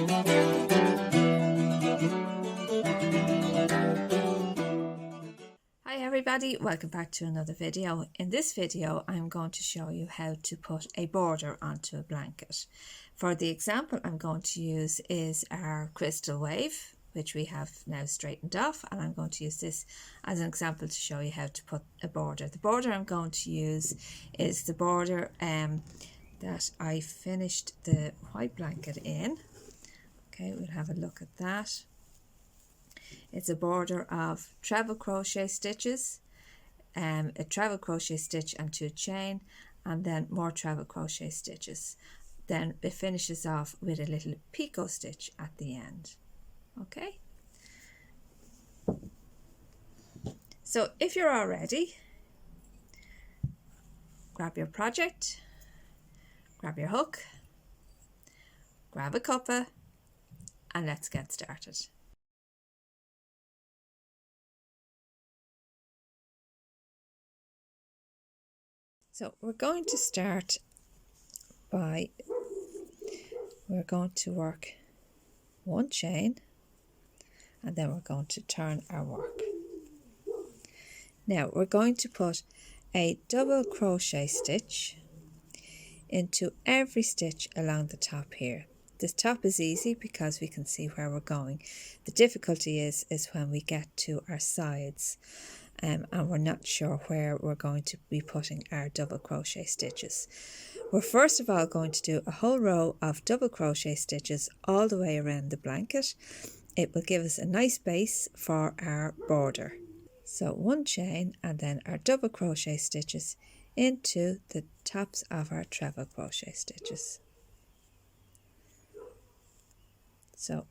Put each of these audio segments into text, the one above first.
Hi everybody, welcome back to another video. In this video I'm going to show you how to put a border onto a blanket. For the example I'm going to use is our crystal wave, which we have now straightened off, and I'm going to use this as an example to show you how to put a border. The border I'm going to use is the border that I finished the white blanket in. Okay, we'll have a look at that. It's a border of treble crochet stitches, a treble crochet stitch and 2 chain, and then more treble crochet stitches. Then it finishes off with a little picot stitch at the end. Okay, so if you're all ready, grab your project, grab your hook, grab a cuppa, and let's get started. So we're going to start by, we're going to work 1 chain, and then we're going to turn our work. Now we're going to put a double crochet stitch into every stitch along the top here. This top is easy because we can see where we're going. The difficulty is when we get to our sides and we're not sure where we're going to be putting our double crochet stitches. We're first of all going to do a whole row of double crochet stitches all the way around the blanket. It will give us a nice base for our border. So 1 chain and then our double crochet stitches into the tops of our treble crochet stitches. So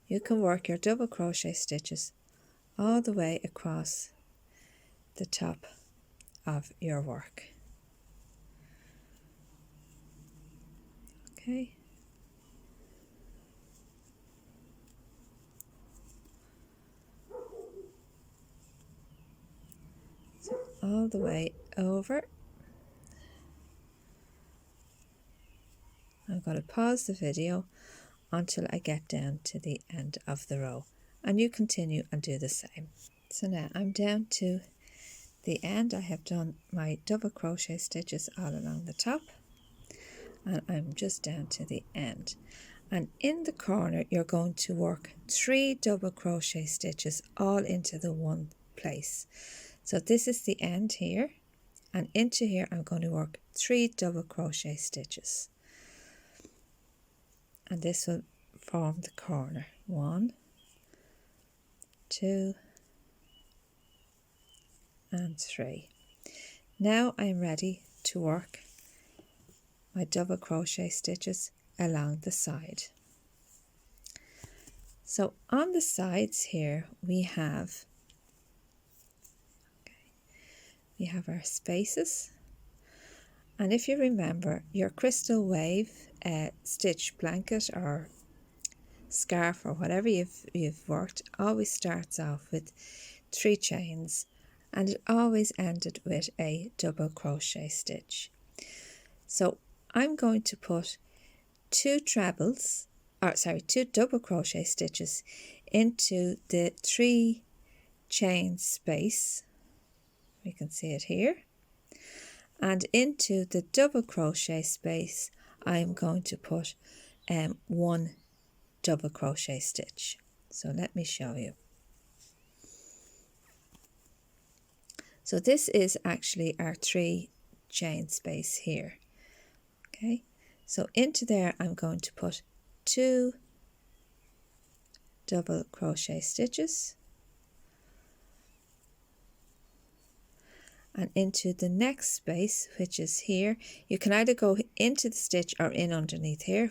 you can work your double crochet stitches all the way across the top of your work. Okay. So all the way over. I'm going to pause the video until I get down to the end of the row, and you continue and do the same. So now I'm down to the end. I have done my double crochet stitches all along the top, and I'm just down to the end. And in the corner you're going to work 3 double crochet stitches all into the one place. So this is the end here, and into here I'm going to work 3 double crochet stitches, and this will form the corner. 1, 2 and 3. Now I'm ready to work my double crochet stitches along the side. So on the sides here we have our spaces, and if you remember your crystal wave stitch blanket or scarf or whatever you've worked always starts off with 3 chains, and it always ended with a double crochet stitch. So I'm going to put 2 double crochet stitches into the 3 chain space. We can see it here, and into the double crochet space I'm going to put 1 double crochet stitch. So let me show you. So this is actually our 3 chain space here. Okay, so into there I'm going to put 2 double crochet stitches, and into the next space, which is here, you can either go into the stitch or in underneath here,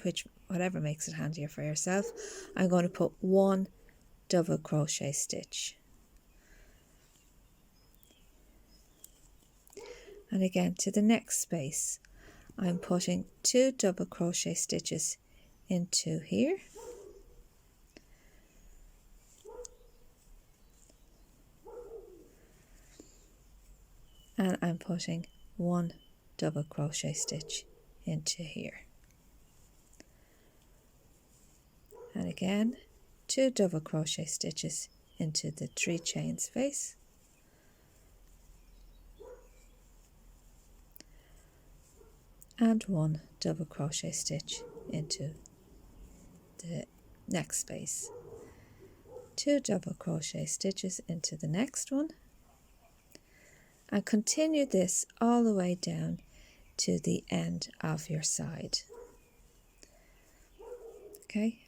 whatever makes it handier for yourself. I'm going to put 1 double crochet stitch, and again to the next space I'm putting 2 double crochet stitches into here, and I'm putting 1 double crochet stitch into here. again 2 double crochet stitches into the 3 chain space, and 1 double crochet stitch into the next space, 2 double crochet stitches into the next one, and continue this all the way down to the end of your side. Okay,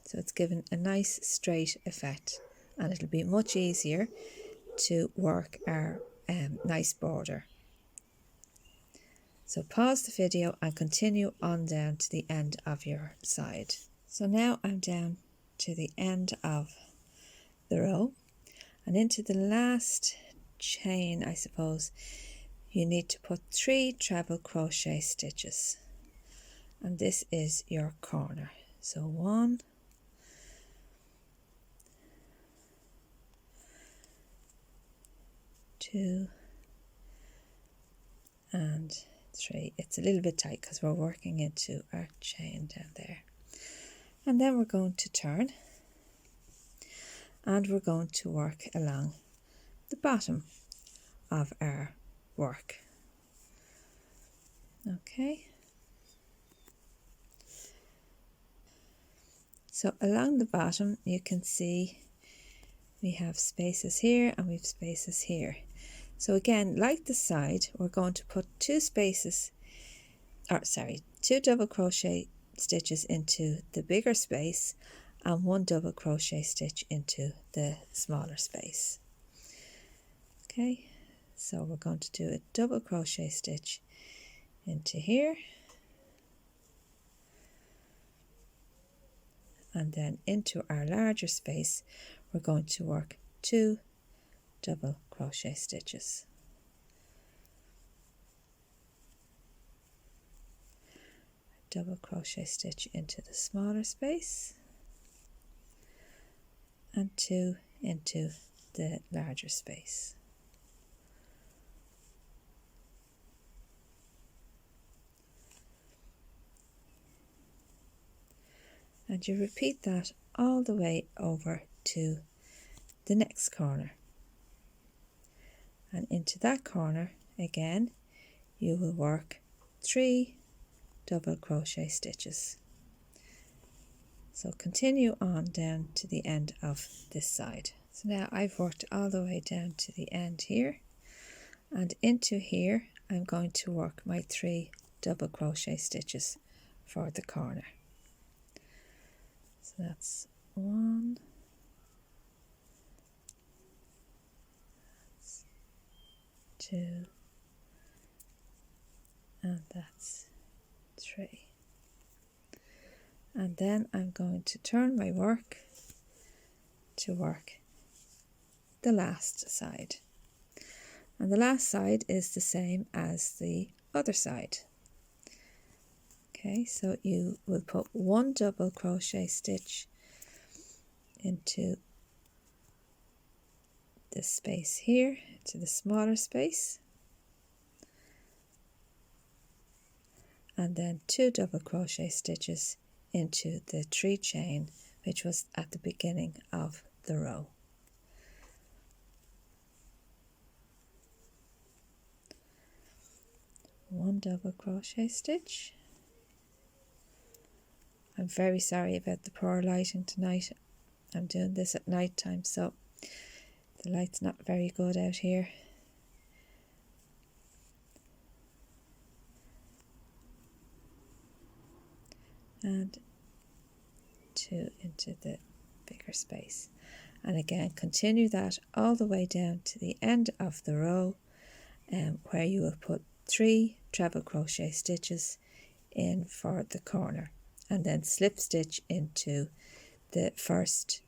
so it's given a nice straight effect, and it'll be much easier to work our nice border. So pause the video and continue on down to the end of your side. So now I'm down to the end of the row, and into the last chain, I suppose, you need to put 3 treble crochet stitches, and this is your corner. So 1, 2, and 3. It's a little bit tight because we're working into our chain down there. And then we're going to turn, and we're going to work along the bottom of our work. Okay, so along the bottom you can see we have spaces here and we have spaces here. So again, like the side, we're going to put 2 double crochet stitches into the bigger space and 1 double crochet stitch into the smaller space. Okay, so we're going to do a double crochet stitch into here, and then into our larger space we're going to work 2 double crochet stitches. Double crochet stitch into the smaller space and 2 into the larger space. And you repeat that all the way over to the next corner. And into that corner again you will work 3 double crochet stitches. So continue on down to the end of this side. So now I've worked all the way down to the end here, and into here I'm going to work my 3 double crochet stitches for the corner. So that's 1, that's 2, and that's 3. And then I'm going to turn my work to work the last side. And the last side is the same as the other side. Okay, so you will put 1 double crochet stitch into the space here, to the smaller space, and then 2 double crochet stitches into the 3 chain which was at the beginning of the row. One double crochet stitch. I'm very sorry about the poor lighting tonight. I'm doing this at night time, so the light's not very good out here. And 2 into the bigger space. And again, continue that all the way down to the end of the row, where you will put 3 treble crochet stitches in for the corner, and then slip stitch into the first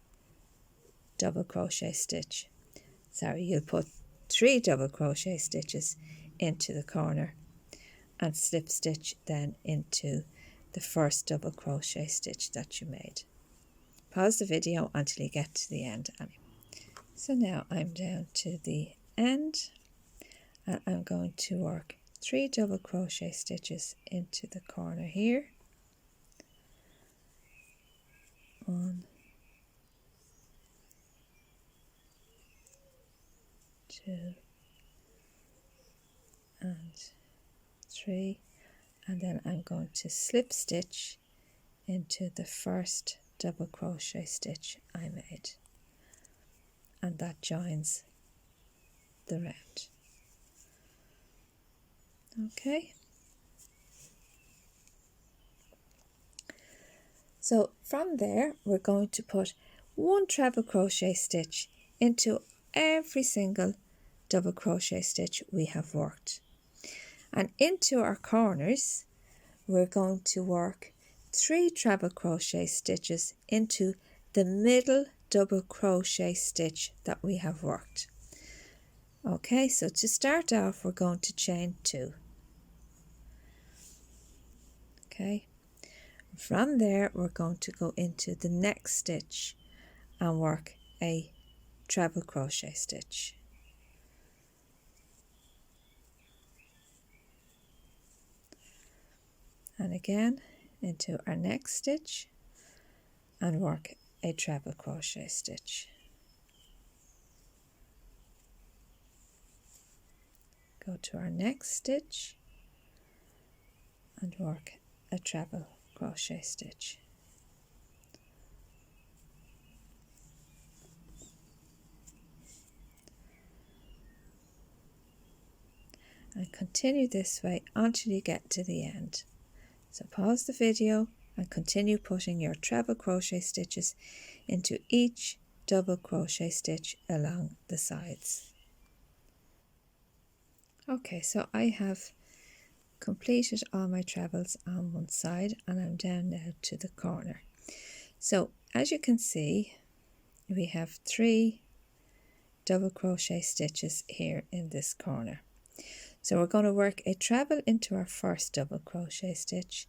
double crochet stitch. Sorry, you'll put 3 double crochet stitches into the corner and slip stitch then into the first double crochet stitch that you made. Pause the video until you get to the end. So now I'm down to the end, and I'm going to work 3 double crochet stitches into the corner here, 1, 2 and 3, and then I'm going to slip stitch into the first double crochet stitch I made, and that joins the round. Okay, so from there we're going to put one treble crochet stitch into every single double crochet stitch we have worked, and into our corners we're going to work 3 treble crochet stitches into the middle double crochet stitch that we have worked. Okay, so to start off we're going to chain 2. Okay, from there we're going to go into the next stitch and work a treble crochet stitch. And again into our next stitch and work a treble crochet stitch. Go to our next stitch and work a treble crochet stitch. And continue this way until you get to the end. So pause the video and continue putting your treble crochet stitches into each double crochet stitch along the sides. Okay, so I have completed all my trebles on one side and I'm down now to the corner. So as you can see, we have 3 double crochet stitches here in this corner. So we're going to work a treble into our first double crochet stitch.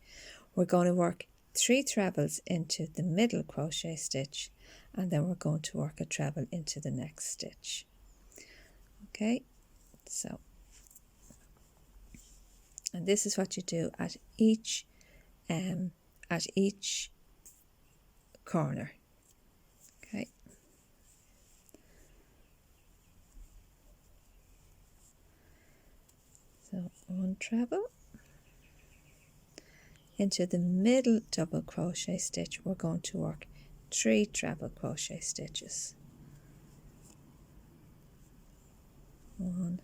We're going to work 3 trebles into the middle crochet stitch, and then we're going to work a treble into the next stitch. Okay, so, and this is what you do at each corner. Okay. So 1 treble into the middle double crochet stitch. We're going to work 3 treble crochet stitches. 1,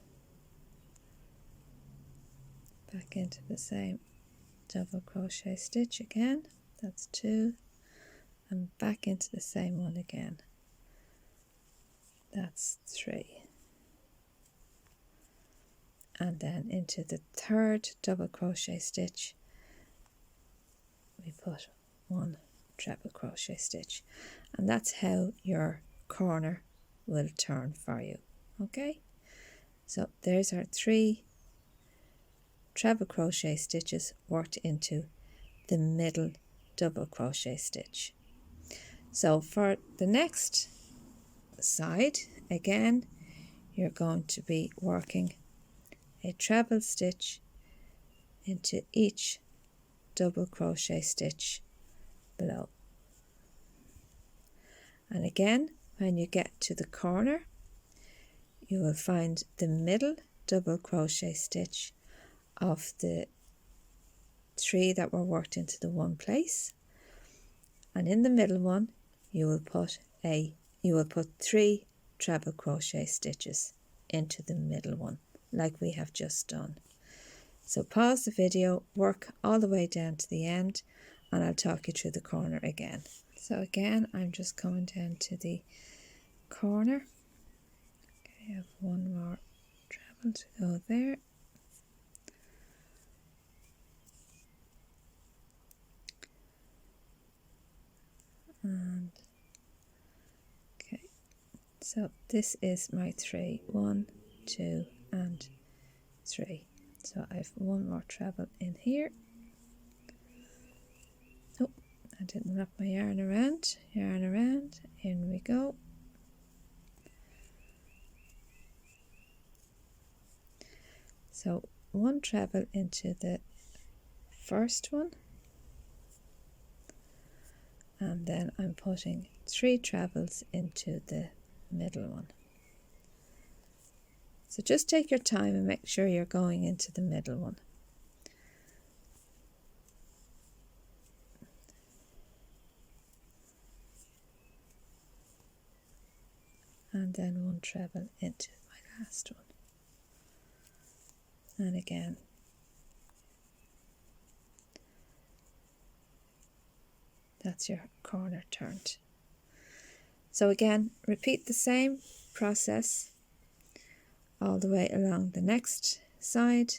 back into the same double crochet stitch again, that's 2, and back into the same one again, that's 3. And then into the third double crochet stitch we put 1 treble crochet stitch, and that's how your corner will turn for you. Okay, so there's our 3 treble crochet stitches worked into the middle double crochet stitch. So for the next side, again you're going to be working a treble stitch into each double crochet stitch below, and again when you get to the corner you will find the middle double crochet stitch of the 3 that were worked into the one place, and in the middle one you will put 3 treble crochet stitches into the middle one like we have just done. So pause the video, work all the way down to the end, and I'll talk you through the corner again. So again I'm just coming down to the corner. Okay, I have 1 more treble to go there. And okay, so this is my 3, 1, 2 and 3. So I have 1 more treble in here. Oh, I didn't wrap my yarn around. In we go. So 1 treble into the first one, and then I'm putting 3 trebles into the middle one. So just take your time and make sure you're going into the middle one. And then 1 treble into my last one. And again. That's your corner turned. So again, repeat the same process all the way along the next side,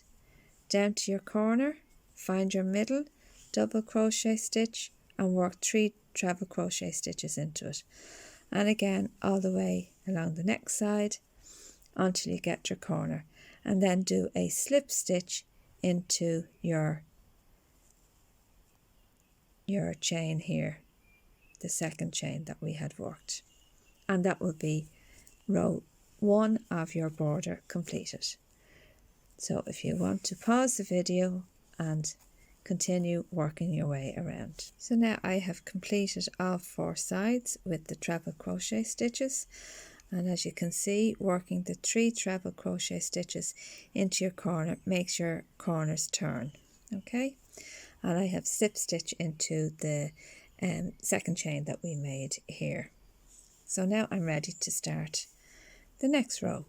down to your corner, find your middle, double crochet stitch and work 3 treble crochet stitches into it. And again, all the way along the next side until you get your corner, and then do a slip stitch into your chain here, the second chain that we had worked, and that will be row 1 of your border completed. So if you want to pause the video and continue working your way around. So now I have completed all 4 sides with the treble crochet stitches, and as you can see, working the 3 treble crochet stitches into your corner makes your corners turn. Okay, and I have slip stitch into the second chain that we made here. So now I'm ready to start the next row.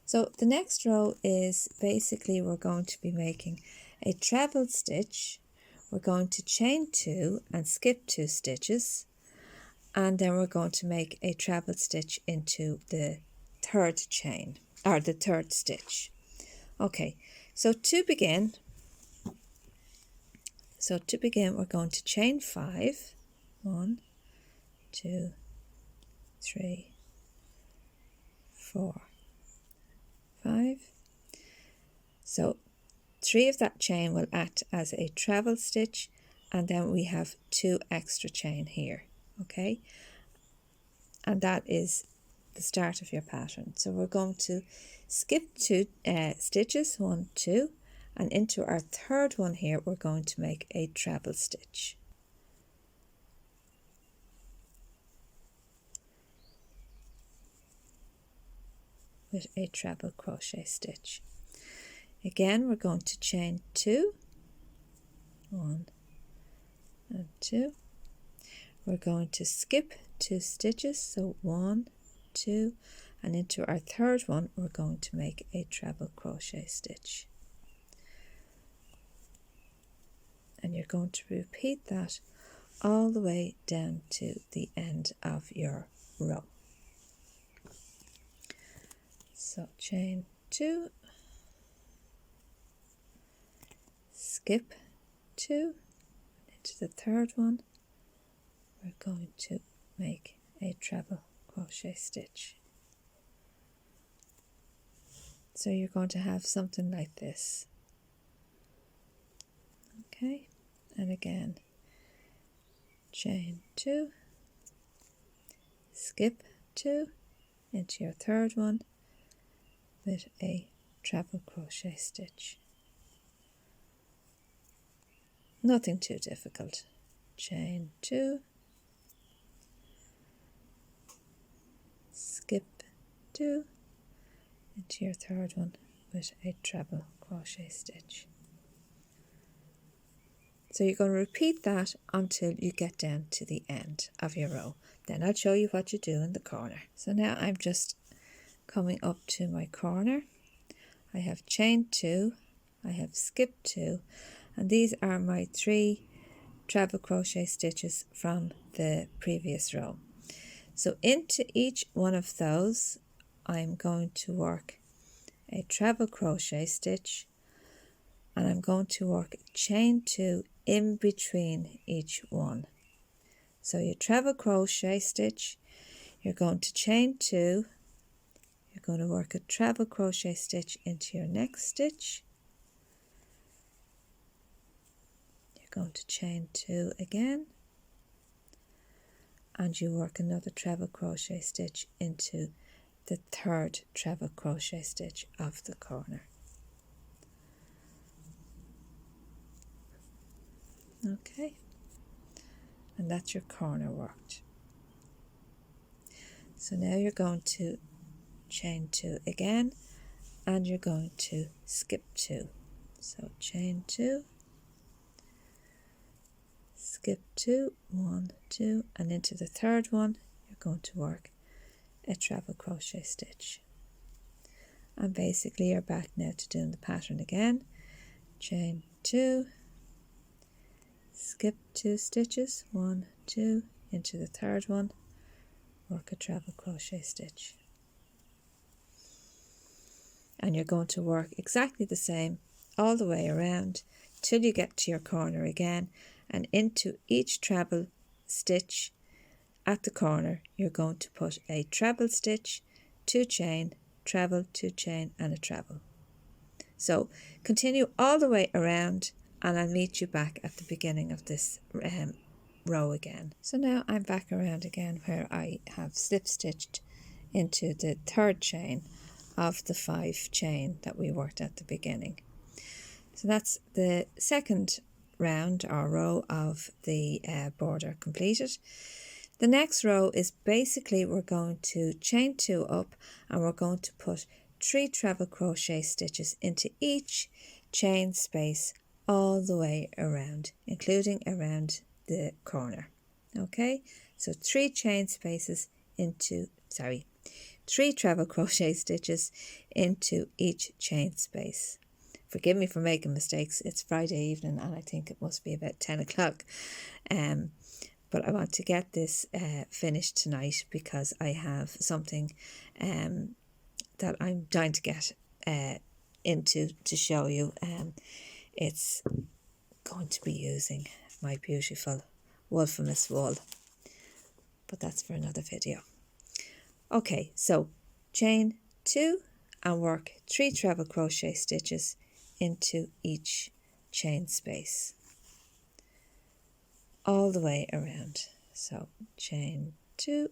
So the next row is basically we're going to be making a treble stitch. We're going to chain 2 and skip 2 stitches, and then we're going to make a treble stitch into the third chain, or the third stitch. Okay, so to begin we're going to chain 5. 1, 2, 3, 4, 5. So 3 of that chain will act as a treble stitch, and then we have 2 extra chain here. Okay, and that is the start of your pattern. So we're going to skip 2 stitches, 1, 2, and into our third one here we're going to make a treble stitch. With a treble crochet stitch. Again, we're going to chain 2, 1 and 2. We're going to skip 2 stitches, so 1, 2, and into our third one we're going to make a treble crochet stitch. And you're going to repeat that all the way down to the end of your row. So chain 2, skip 2, into the third one we're going to make a treble crochet stitch. So you're going to have something like this. Okay, and again, chain 2, skip 2, into your third one with a treble crochet stitch. Nothing too difficult. Chain 2, skip 2, into your third one with a treble crochet stitch. So you're going to repeat that until you get down to the end of your row. Then I'll show you what you do in the corner. So now I'm just coming up to my corner. I have chained 2, I have skipped 2, and these are my 3 treble crochet stitches from the previous row. So into each one of those I'm going to work a treble crochet stitch, and I'm going to work chain 2 in between each one. So your treble crochet stitch, you're going to chain 2, you're going to work a treble crochet stitch into your next stitch, you're going to chain 2 again, and you work another treble crochet stitch into the third treble crochet stitch of the corner. Okay, and that's your corner worked. So now you're going to chain 2 again, and you're going to skip 2. So chain 2, skip 2, 1, 2, and into the third one you're going to work a treble crochet stitch. And basically you're back now to doing the pattern again. Chain 2, skip 2 stitches, 1, 2, into the third one, work a treble crochet stitch. And you're going to work exactly the same all the way around till you get to your corner again, and into each treble stitch at the corner you're going to put a treble stitch, 2 chain, treble, 2 chain, and a treble. So continue all the way around, and I'll meet you back at the beginning of this row again. So now I'm back around again where I have slip stitched into the third chain of the 5 chain that we worked at the beginning. So that's the second round or row of the border completed. The next row is basically we're going to chain 2 up, and we're going to put 3 treble crochet stitches into each chain space all the way around, including around the corner. Okay, so 3 chain spaces into, 3 treble crochet stitches into each chain space. Forgive me for making mistakes. It's Friday evening and I think it must be about 10 o'clock. But I want to get this finished tonight because I have something that I'm dying to get into to show you. It's going to be using my beautiful Wolfemus wool, but that's for another video. Okay, so chain 2 and work 3 treble crochet stitches into each chain space all the way around. So chain 2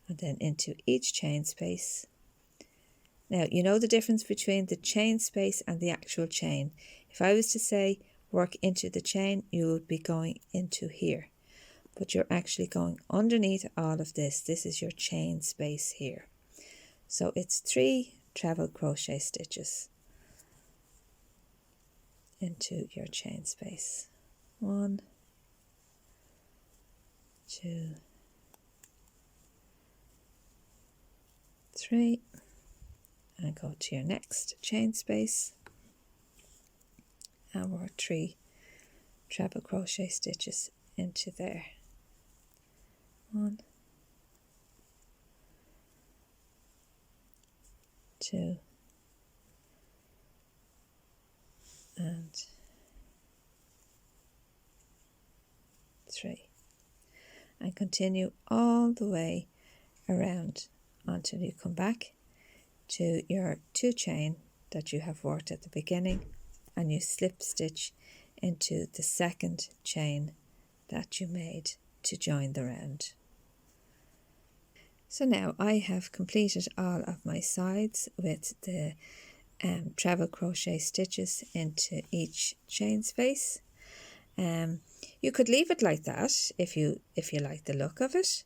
and then into each chain space. Now you know the difference between the chain space and the actual chain. If I was to say work into the chain, you would be going into here, but you're actually going underneath all of this. This is your chain space here. So it's 3 treble crochet stitches into your chain space. 1, 2, 3, and go to your next chain space and work 3 treble crochet stitches into there. 1, 2, and 3, and continue all the way around until you come back to your 2 chain that you have worked at the beginning, and you slip stitch into the second chain that you made to join the round. So now I have completed all of my sides with the treble crochet stitches into each chain space. You could leave it like that if you like the look of it.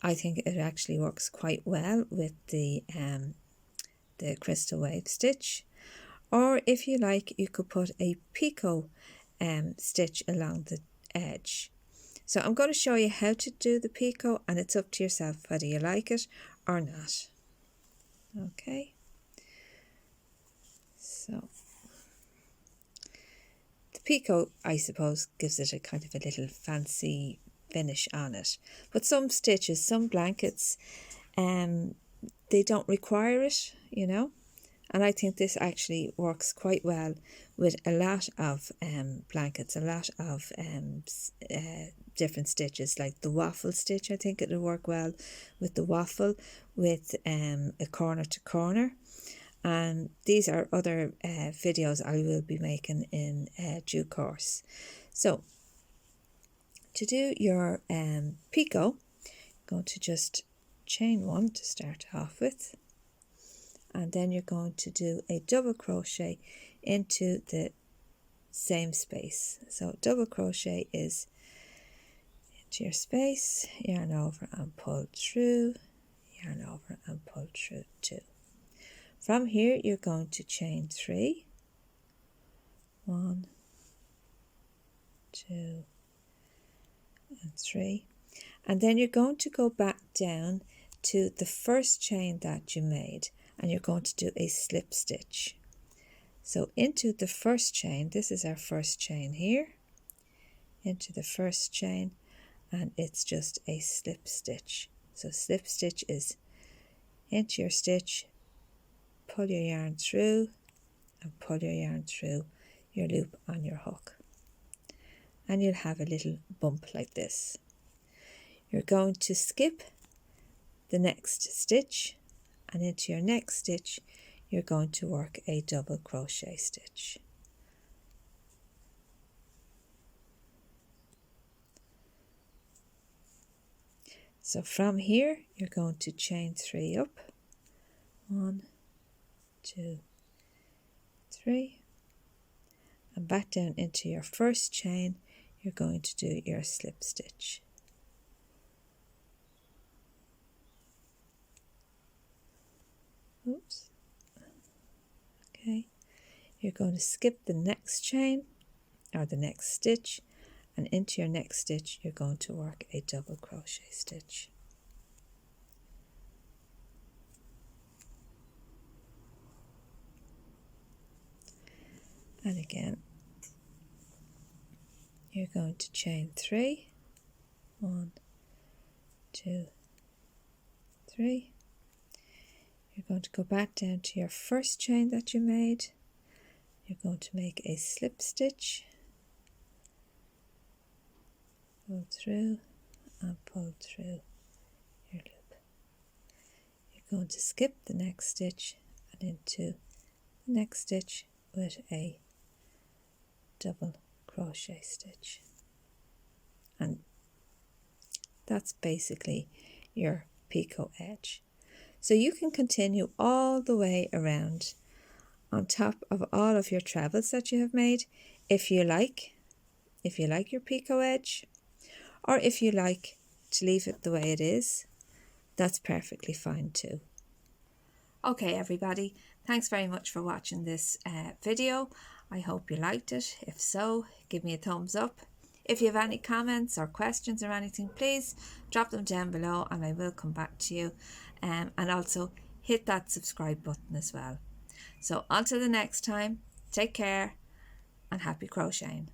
I think it actually works quite well with the crystal wave stitch, or if you like you could put a picot stitch along the edge. So I'm going to show you how to do the picot, and it's up to yourself whether you like it or not. Okay, so the picot, I suppose, gives it a kind of a little fancy finish on it, but some stitches, some blankets, they don't require it, you know. And I think this actually works quite well with a lot of blankets, a lot of different stitches, like the waffle stitch. I think it'll work well with the waffle, with a corner to corner. And these are other videos I will be making in due course. So to do your picot, I'm going to just chain 1 to start off with, and then you're going to do a double crochet into the same space. So double crochet is to your space, yarn over and pull through, yarn over and pull through 2. From here you're going to chain 3, 1, 2 and 3, and then you're going to go back down to the first chain that you made, and you're going to do a slip stitch. So into the first chain, this is our first chain here, into the first chain, and it's just a slip stitch. So slip stitch is into your stitch, pull your yarn through and pull your yarn through your loop on your hook, and you'll have a little bump like this. You're going to skip the next stitch, and into your next stitch you're going to work a double crochet stitch. So from here you're going to chain 3 up, 1, 2, 3, and back down into your first chain you're going to do your slip stitch. Oops. Okay, you're going to skip the next chain or the next stitch, and into your next stitch you're going to work a double crochet stitch. And again you're going to chain 3, 1, 2, 3. You're going to go back down to your first chain that you made. You're going to make a slip stitch, pull through and pull through your loop. You're going to skip the next stitch and into the next stitch with a double crochet stitch, and that's basically your picot edge. So you can continue all the way around on top of all of your trebles that you have made if you like your picot edge, or if you like to leave it the way it is, that's perfectly fine too. Okay everybody, thanks very much for watching this video. I hope you liked it. If so, give me a thumbs up. If you have any comments or questions or anything, please drop them down below and I will come back to you. And also hit that subscribe button as well. So until the next time, take care and happy crocheting.